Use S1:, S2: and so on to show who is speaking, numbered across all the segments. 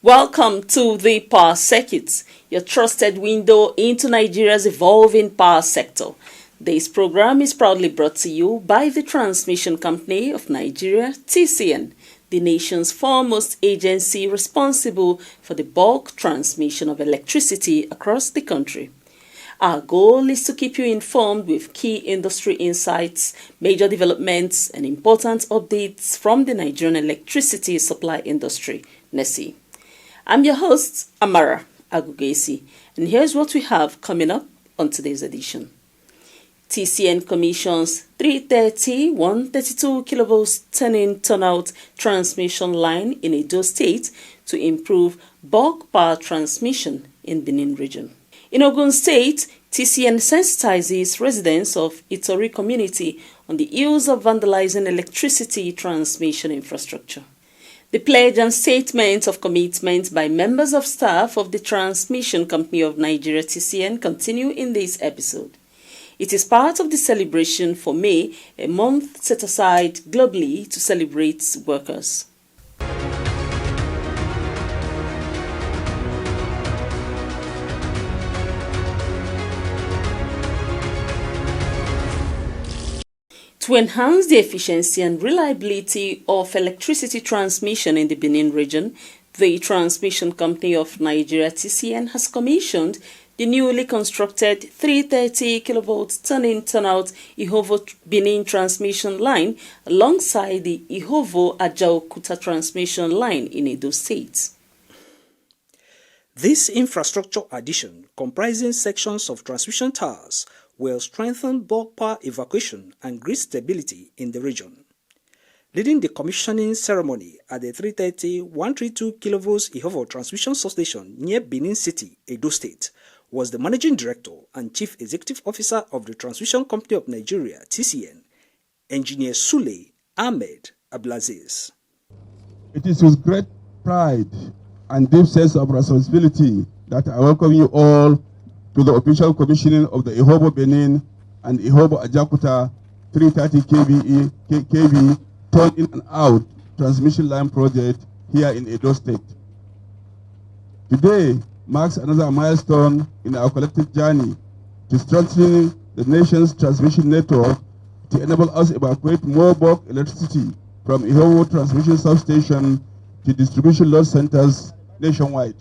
S1: Welcome to the Power Circuit, your trusted window into Nigeria's evolving power sector. This program is proudly brought to you by the Transmission Company of Nigeria, TCN, the nation's foremost agency responsible for the bulk transmission of electricity across the country. Our goal is to keep you informed with key industry insights, major developments, and important updates from the Nigerian electricity supply industry, NESI. I'm your host, Amara Agugesi, and here's what we have coming up on today's edition. TCN commissions 330/132 kV turn-in turn-out transmission line in Edo State to improve bulk power transmission in Benin region. In Ogun State, TCN sensitizes residents of Itori community on the ills of vandalizing electricity transmission infrastructure. The pledge and statement of commitment by members of staff of the Transmission Company of Nigeria TCN continue in this episode. It is part of the celebration for May, a month set aside globally to celebrate workers. To enhance the efficiency and reliability of electricity transmission in the Benin region, the Transmission Company of Nigeria TCN has commissioned the newly constructed 330 kV turn-in turn-out Ihovo Benin transmission line alongside the Ihovo Ajaokuta transmission line in Edo State. This infrastructure addition, comprising sections of transmission towers, will strengthen bulk power evacuation and grid stability in the region. Leading the commissioning ceremony at the 330/132 kV Ihovo transmission substation near Benin City, Edo State, was the Managing Director and Chief Executive Officer of the Transmission Company of Nigeria, TCN, Engineer Sule Ahmed Abdulaziz.
S2: It is with great pride and deep sense of responsibility that I welcome you all to the official commissioning of the Ihovo Benin and Ihovo Ajaokuta 330 kV turn-in and out transmission line project here in Edo State. Today marks another milestone in our collective journey to strengthening the nation's transmission network to enable us to evacuate more bulk electricity from Ihovo transmission substation to distribution load centers nationwide.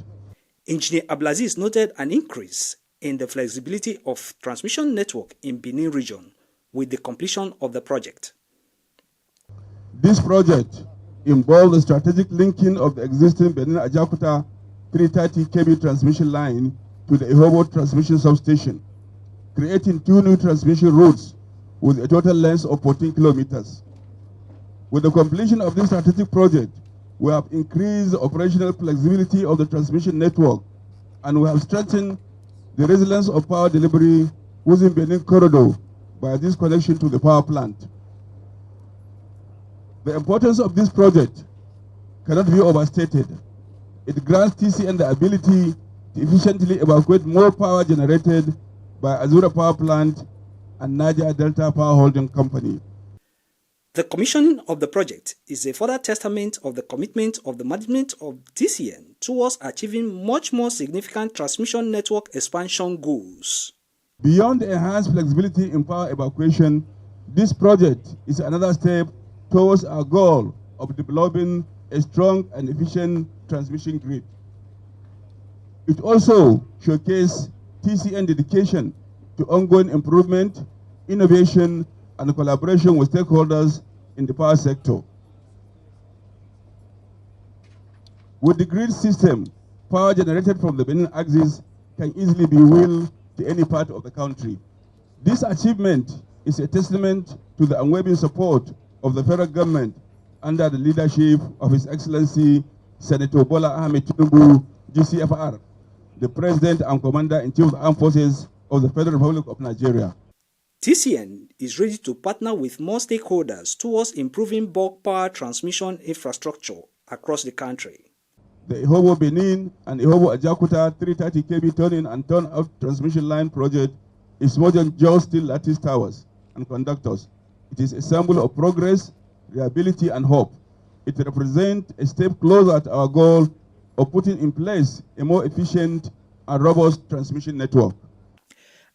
S1: Engineer Abdulaziz noted an increase in the flexibility of transmission network in Benin region with the completion of the project.
S2: This project involves the strategic linking of the existing Benin Ajaokuta 330 kV transmission line to the Ihovo transmission substation, creating two new transmission routes with a total length of 14 kilometers. With the completion of this strategic project, we have increased the operational flexibility of the transmission network, and we have strengthened the resilience of power delivery within Benin corridor by this connection to the power plant. The importance of this project cannot be overstated. It grants TCN the ability to efficiently evacuate more power generated by Azura Power Plant and Niger Delta Power Holding Company.
S1: The commissioning of the project is a further testament of the commitment of the management of TCN towards achieving much more significant transmission network expansion goals.
S2: Beyond the enhanced flexibility in power evacuation, this project is another step towards our goal of developing a strong and efficient transmission grid. It also showcases TCN dedication to ongoing improvement, innovation, and collaboration with stakeholders in the power sector. With the grid system, power generated from the Benin axis can easily be wheeled to any part of the country. This achievement is a testament to the unwavering support of the federal government under the leadership of His Excellency Senator Bola Ahmed Tinubu, GCFR, the President and Commander-in-Chief of the Armed Forces of the Federal Republic of Nigeria.
S1: TCN is ready to partner with more stakeholders towards improving bulk power transmission infrastructure across the country.
S2: The Ihovo Benin and Ihovo Ajaokuta 330 kV turn-in and turn-out transmission line project is more than just steel lattice towers and conductors. It is a symbol of progress, reliability, and hope. It represents a step closer to our goal of putting in place a more efficient and robust transmission network.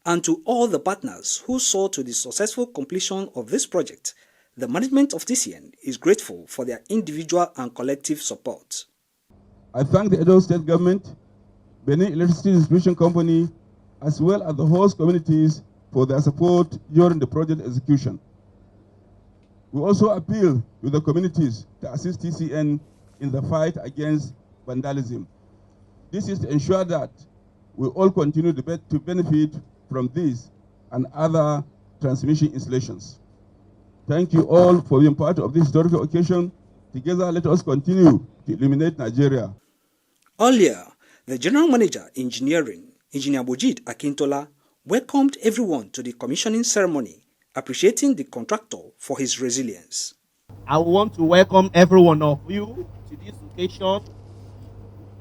S3: And to all the partners who saw to the successful completion of this project, the management of TCN is grateful for their individual and collective support.
S2: I thank the Edo State Government, Benin Electricity Distribution Company, as well as the host communities for their support during the project execution. We also appeal to the communities to assist TCN in the fight against vandalism. This is to ensure that we all continue to benefit from this and other transmission installations. Thank you all for being part of this historical occasion. Together, let us continue to illuminate Nigeria.
S3: Earlier, the General Manager, Engineering, Engineer Bojid Akintola, welcomed everyone to the commissioning ceremony, appreciating the contractor for his resilience.
S4: I want to welcome every one of you to this occasion,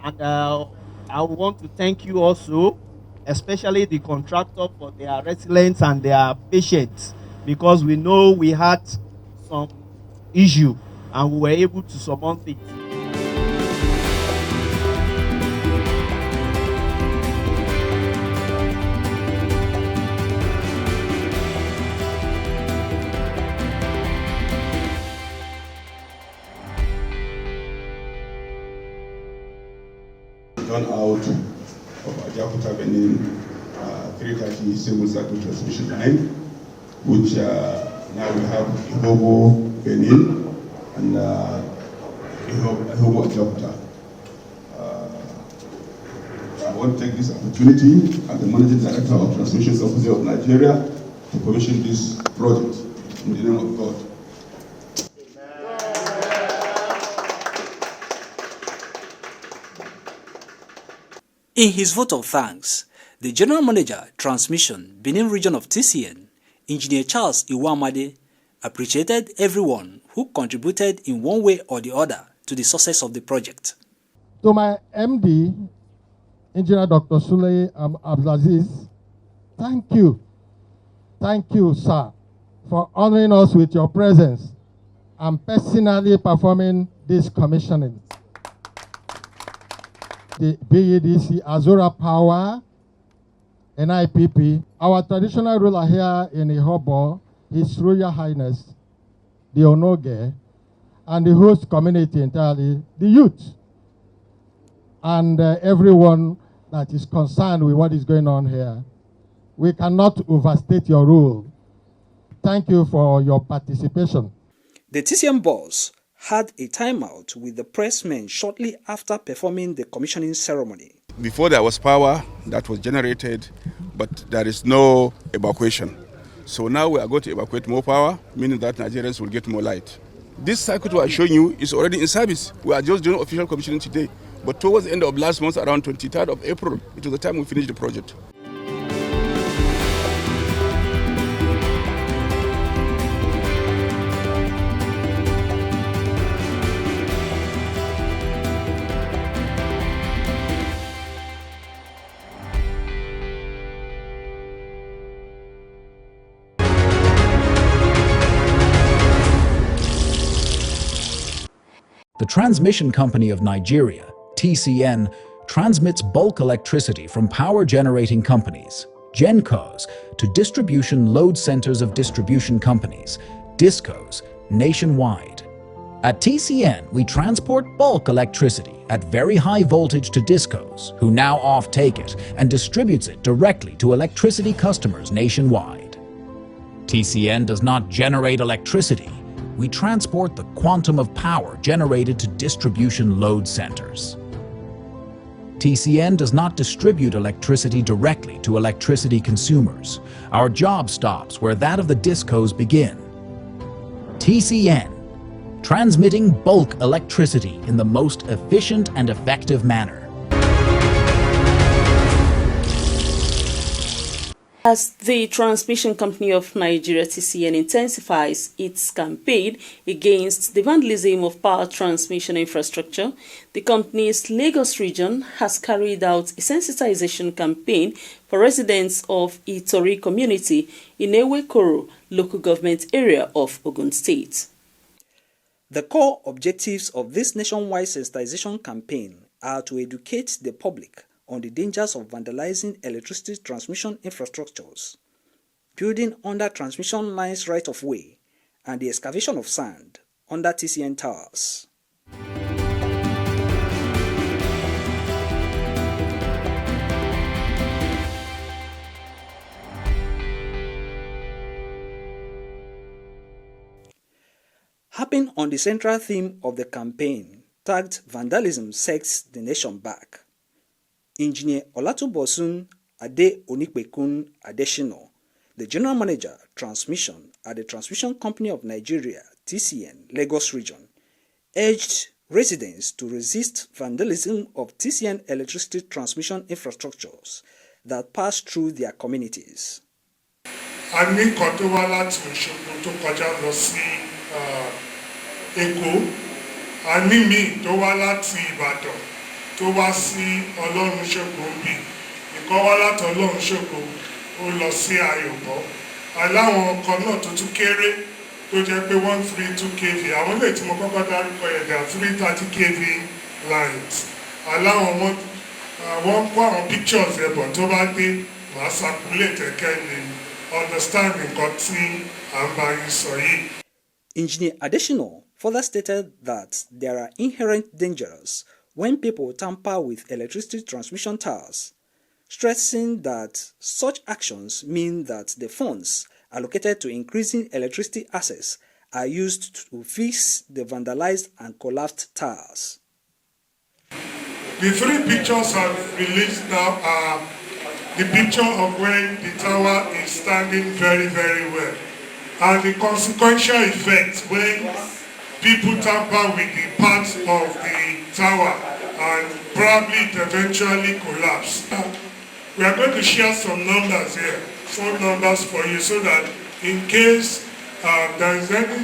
S4: and I want to thank you also, especially the contractor, for their resilience and their patience, because we know we had some issue and we were able to surmount it.
S2: Gone out of Ajakuta Benin 330 single cycle transmission line, which now we have Ihobo Benin and Ihobo Ajakuta. I want to take this opportunity as the Managing Director of Transmission Office of Nigeria to commission this project in the name of God.
S3: In his vote of thanks, the General Manager, Transmission, Benin Region of TCN, Engineer Charles Iwamade, appreciated everyone who contributed in one way or the other to the success of the project.
S5: To my MD, Engineer Dr. Sule Abdulaziz, thank you. Thank you, sir, for honoring us with your presence and personally performing this commissioning. The BEDC, Azura Power, NIPP, our traditional ruler here in Ihobo, His Royal Highness, the Onoge, and the host community entirely, the youth, and everyone that is concerned with what is going on here. We cannot overstate your role. Thank you for your participation.
S3: The TCN boss had a timeout with the pressmen shortly after performing the commissioning ceremony.
S2: Before there was power that was generated, but there is no evacuation. So now we are going to evacuate more power, meaning that Nigerians will get more light. This circuit we are showing you is already in service. We are just doing official commissioning today. But towards the end of last month, around 23rd of April, it was the time we finished the project.
S6: The Transmission Company of Nigeria, TCN, transmits bulk electricity from power generating companies, GenCos, to distribution load centers of distribution companies, DISCOs, nationwide. At TCN, we transport bulk electricity at very high voltage to DISCOs, who now off-take it and distributes it directly to electricity customers nationwide. TCN does not generate electricity. We transport the quantum of power generated to distribution load centers. TCN does not distribute electricity directly to electricity consumers. Our job stops where that of the DISCOs begin. TCN, transmitting bulk electricity in the most efficient and effective manner.
S1: As the Transmission Company of Nigeria TCN intensifies its campaign against the vandalism of power transmission infrastructure, the company's Lagos region has carried out a sensitization campaign for residents of Itori community in Ewekoro local government area of Ogun State.
S3: The core objectives of this nationwide sensitization campaign are to educate the public on the dangers of vandalizing electricity transmission infrastructures, building under transmission lines right-of-way, and the excavation of sand under TCN towers. Harping on the central theme of the campaign, tagged "Vandalism Sets the Nation Back," Engineer Olatubosun Ade Onikpekun Adeshino, the General Manager, Transmission at the Transmission Company of Nigeria, TCN, Lagos Region, urged residents to resist vandalism of TCN electricity transmission infrastructures that pass through their communities.
S7: A ní nǹkan tó wá láti Òṣogbo tó kọjá lọ sí Èkó, a ní míì tó wá láti Ìbàdàn tó wá sí Ọlọ́run Ṣògo bí, ìkan wá láti Ọlọ́run Ṣògo ó lọ sí Ayọ̀bọ̀, aláwọn ọkọ̀ náà tó tún kéré tó jẹ́ pé 132 kV, àwọn ilé tí mo kọ́kọ́ dárúkọ yẹn dà 330 kV lines, aláwọn wọ́n kó àwọn pictures ẹ̀bọ̀ tó bá dé wàá circulate ẹ̀kẹ́ lè understand nǹkan tí à ń bá yín sọ yìí.
S3: Engineer Adeshino further stated that there are inherent dangers when people tamper with electricity transmission towers, stressing that such actions mean that the funds allocated to increasing electricity access are used to fix the vandalized and collapsed towers.
S7: The three pictures I've released now are the picture of when the tower is standing very, very well, and the consequential effect when people tamper with the parts of the tower and probably it eventually collapse. We are going to share some numbers here, phone numbers for you, so that in case there is any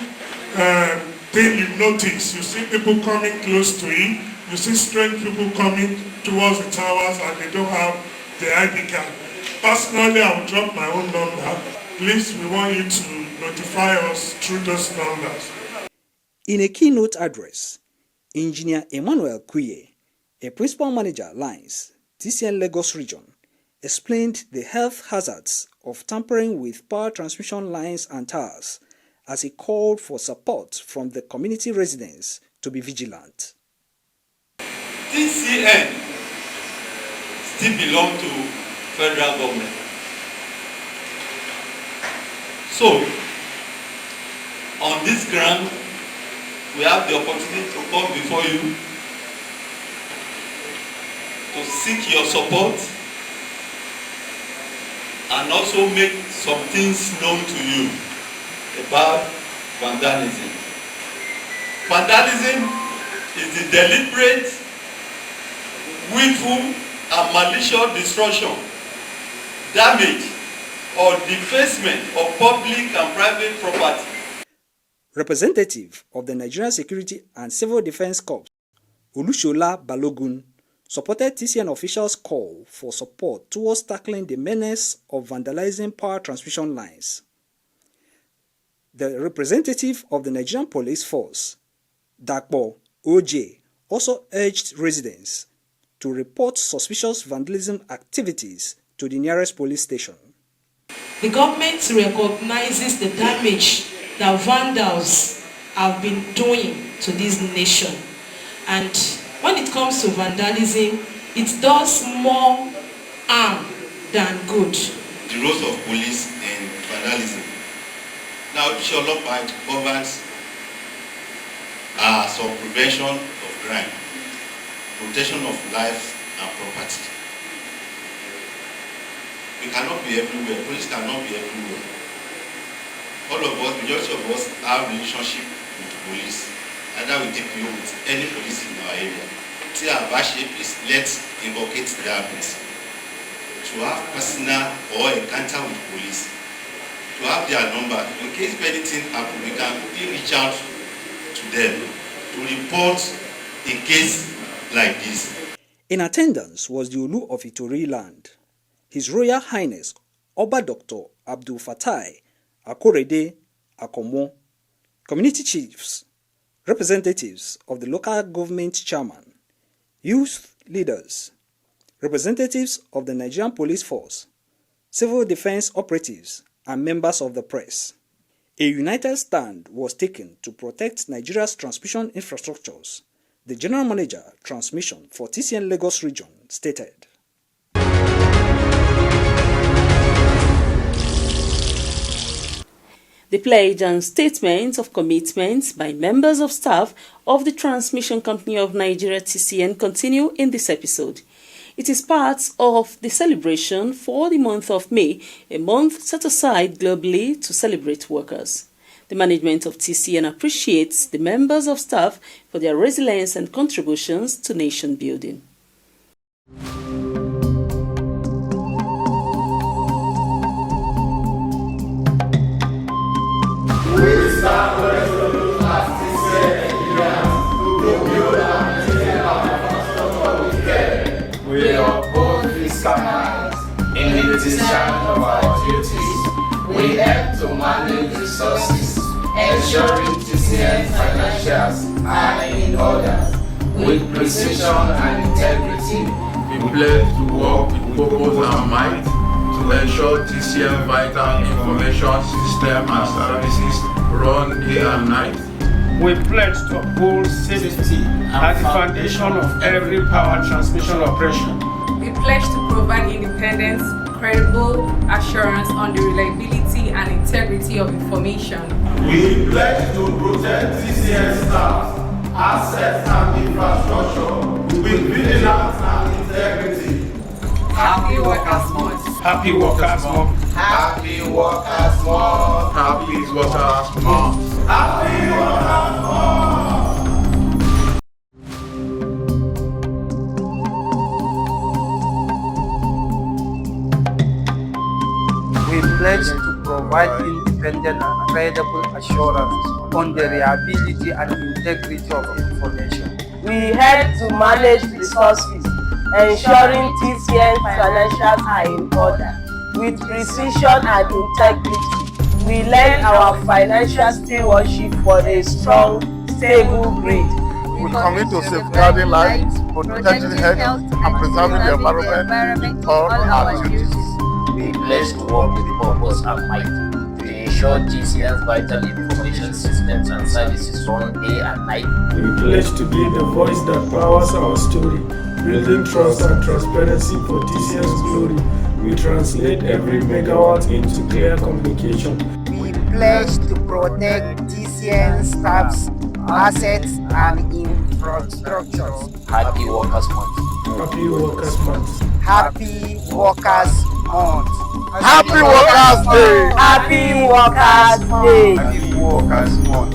S7: thing you notice, you see people coming close to it, you see strange people coming towards the towers and they don't have the ID card. Personally, I will drop my own number. Please, we want you to notify us through those numbers.
S3: In a keynote address, Engineer Emmanuel Kuye, a principal manager Lines, TCN Lagos Region, explained the health hazards of tampering with power transmission lines and towers as he called for support from the community residents to be vigilant.
S8: TCN still belongs to federal government. So, on this ground, we have the opportunity to come before you to seek your support and also make some things known to you about vandalism. Vandalism is the deliberate, willful, and malicious destruction, damage, or defacement of public and private property.
S3: Representative of the Nigerian Security and Civil Defense Corps, Olushola Balogun, supported TCN officials' call for support towards tackling the menace of vandalizing power transmission lines. The representative of the Nigerian Police Force, Dakpo OJ, also urged residents to report suspicious vandalism activities to the nearest police station.
S9: The government recognizes the damage that vandals have been doing to this nation, and when it comes to vandalism, it does more harm than good.
S8: The roles of police in vandalism. Now, Sholopa covers some prevention of crime, protection of life and property. We cannot be everywhere. Police cannot be everywhere. All of us, majority of us, have relationship with police. Either we DPO with any police in our area. See our shape is let's inculcate the habits. To have personal or encounter with police. To have their number. In case anything happens, we can quickly reach out to them to report a case like this.
S3: In attendance was the Olu of Itori Land, His Royal Highness Oba Dr. Abdul Fatai Akorede Akomo, community chiefs, representatives of the local government chairman, youth leaders, representatives of the Nigerian Police Force, civil defense operatives, and members of the press. A united stand was taken to protect Nigeria's transmission infrastructures, the General Manager, Transmission for TCN Lagos Region stated.
S1: The pledge and statements of commitments by members of staff of the Transmission Company of Nigeria TCN continue in this episode. It is part of the celebration for the month of May, a month set aside globally to celebrate workers. The management of TCN appreciates the members of staff for their resilience and contributions to nation building.
S10: We uphold fiscal minds in the decision of our duties. We help to manage resources, ensuring TCN's financials are in order. With precision and integrity, we pledge to work with purpose and might to ensure TCN vital information system and services run day and night.
S11: We pledge to uphold safety as the foundation of every power transmission operation.
S12: We pledge to provide independence, credible assurance on the reliability and integrity of information.
S10: We pledge to protect TCN staff, assets and infrastructure with vigilance and integrity.
S12: Happy Workers' Month.
S11: Happy Workers' Month.
S10: Happy Workers' Month.
S11: Happy Workers' Month.
S10: Happy Workers' Month.
S13: We pledge to provide independent and credible assurance on the reliability and integrity of information.
S14: We help to manage resources, ensuring TCN financials are in order. With precision and integrity, we lend our financial stewardship for a strong, stable grid.
S10: We commit to safeguarding lives, protecting health, and preserving the environment in all our duties.
S15: We pledge to work with purpose and might to ensure TCN's vital information systems and services run day and night.
S11: We pledge to be the voice that powers our story, building trust and transparency for TCN's glory. We translate every megawatt into clear communication.
S13: We pledge to protect TCN staff's assets and infrastructures.
S15: Happy Workers' Month.
S11: Happy Workers' Month.
S13: Happy Workers' Month.
S10: Happy Workers' Day.
S14: Happy Workers' Day.
S10: Happy Workers' Month.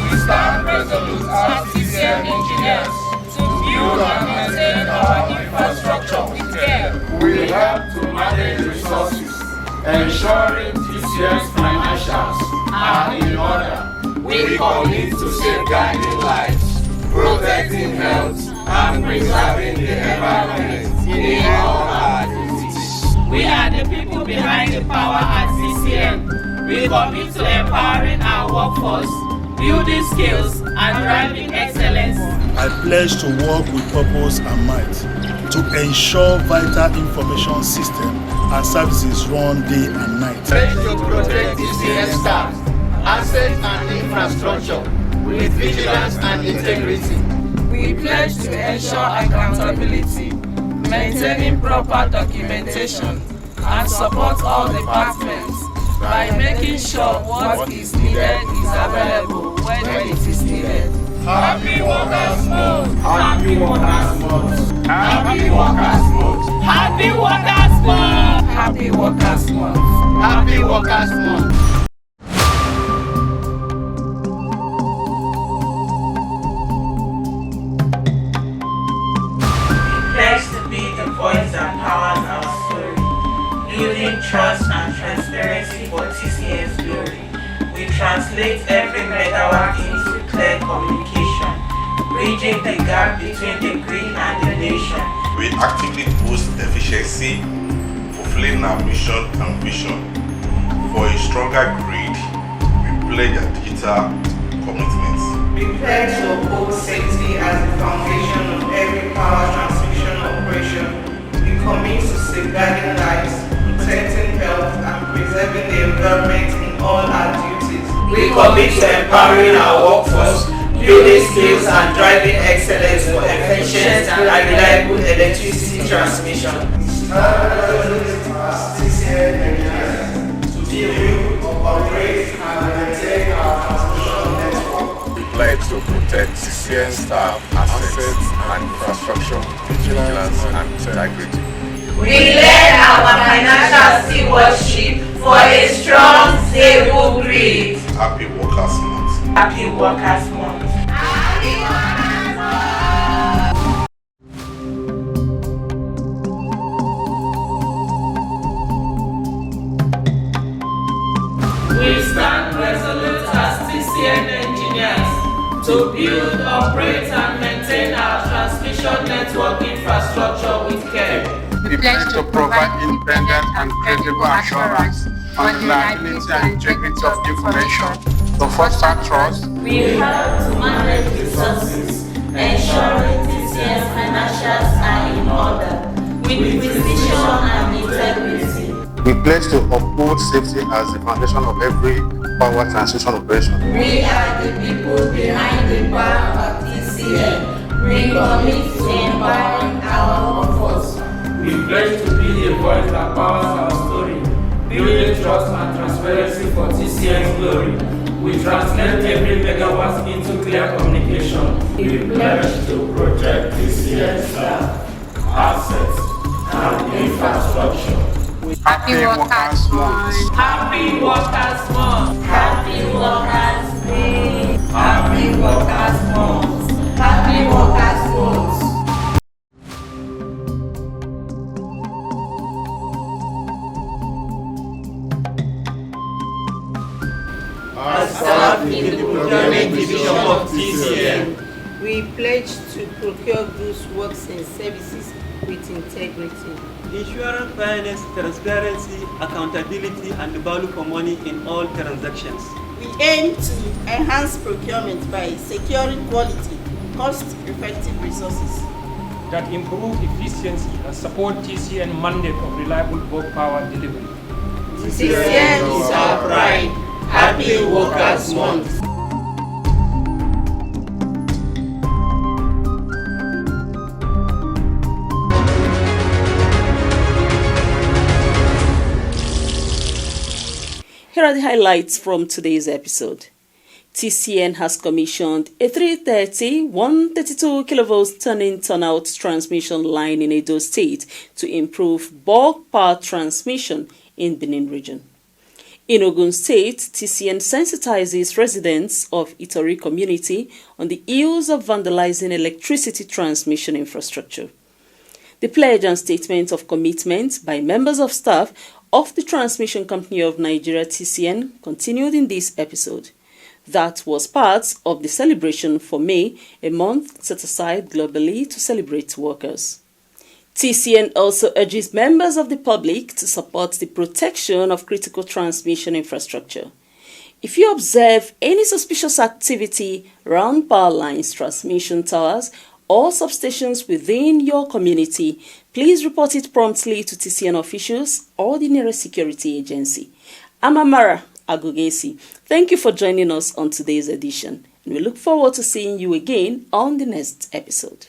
S12: We stand resolute as TCN engineers to build and maintain our infrastructure with care.
S10: We help to manage resources, ensuring TCN's financials are in order. We commit to safeguarding lives, protecting health, and preserving the environment in all our duties.
S12: We are the people behind the power at TCN. We commit to empowering our workforce, building skills, and driving excellence.
S16: I pledge to work with purpose and might to ensure vital information system and services run day and night.
S10: Pledge to protect TCN staff, assets and infrastructure with vigilance and integrity.
S12: We pledge to ensure accountability, maintaining proper documentation, and support all departments by making sure what is needed is available when it is needed.
S10: Happy Workers' Month!
S11: Happy Workers' Month.
S10: Happy Workers' Month!
S12: Happy Workers' Month! Happy Workers' Month!
S10: Happy Workers' Month!
S12: Voice that powers our story, building trust and transparency for TCN's glory. We translate every megawatt into clear communication, bridging the gap between the grid and the nation.
S17: We actively boost efficiency, fulfilling our mission and vision. For a stronger grid, we pledge our digital commitments.
S12: We pledge to uphold safety as the foundation of every power transmission operation. We commit to safeguarding lives, protecting health, and preserving the environment in all our duties. We commit to empowering our workforce, building skills, and driving excellence for efficient and reliable electricity transmission. To build, operate, and maintain our transmission network.
S10: We pledge to protect TCN staff, assets, and infrastructure, vigilance, and integrity.
S12: We lend our financial stewardship for a strong, stable grid.
S17: Happy Workers' Month.
S12: Happy Workers' Month. Happy Workers' Month. We stand resolute as TCN engineers to build, operate, and maintain our transmission network infrastructure with care.
S10: We pledge to provide independent and credible assurance on the reliability and integrity of information to foster trust.
S12: We help to manage resources, ensuring TCN's financials are in order, with precision and integrity.
S10: We pledge to uphold safety as the foundation of every power transmission operation.
S12: We are the people behind the power of TCN. We commit to empowering our workforce.
S11: We pledge to be a voice that powers our story, building trust and transparency for TCN's glory. We translate every megawatt into clear communication. We pledge to protect TCN staff, assets, and infrastructure.
S10: Happy Workers' Month.
S12: Happy Workers' Month. Happy Workers' Day. Happy Workers' Month. Happy Workers' Month.
S11: As staff in the procurement division of TCN,
S18: we pledge to procure goods, works, and services with integrity.
S19: Ensuring fairness, transparency, accountability, and value for money in all transactions.
S18: We aim to enhance procurement by securing quality, cost-effective resources
S11: that improve efficiency and support TCN mandate of reliable bulk power delivery.
S18: TCN is our pride. Happy Workers' Month.
S1: Here are the highlights from today's episode. TCN has commissioned a 330 132 kV turn-in-turn-out transmission line in Edo State to improve bulk power transmission in Benin region. In Ogun State, TCN sensitizes residents of Itori community on the ills of vandalizing electricity transmission infrastructure. The pledge and statement of commitment by members of staff of the Transmission Company of Nigeria TCN continued in this episode. That was part of the celebration for May, a month set aside globally to celebrate workers. TCN also urges members of the public to support the protection of critical transmission infrastructure. If you observe any suspicious activity around power lines, transmission towers, or substations within your community, please report it promptly to TCN officials or the nearest security agency. I'm Amara Agugesi. Thank you for joining us on today's edition, and we look forward to seeing you again on the next episode.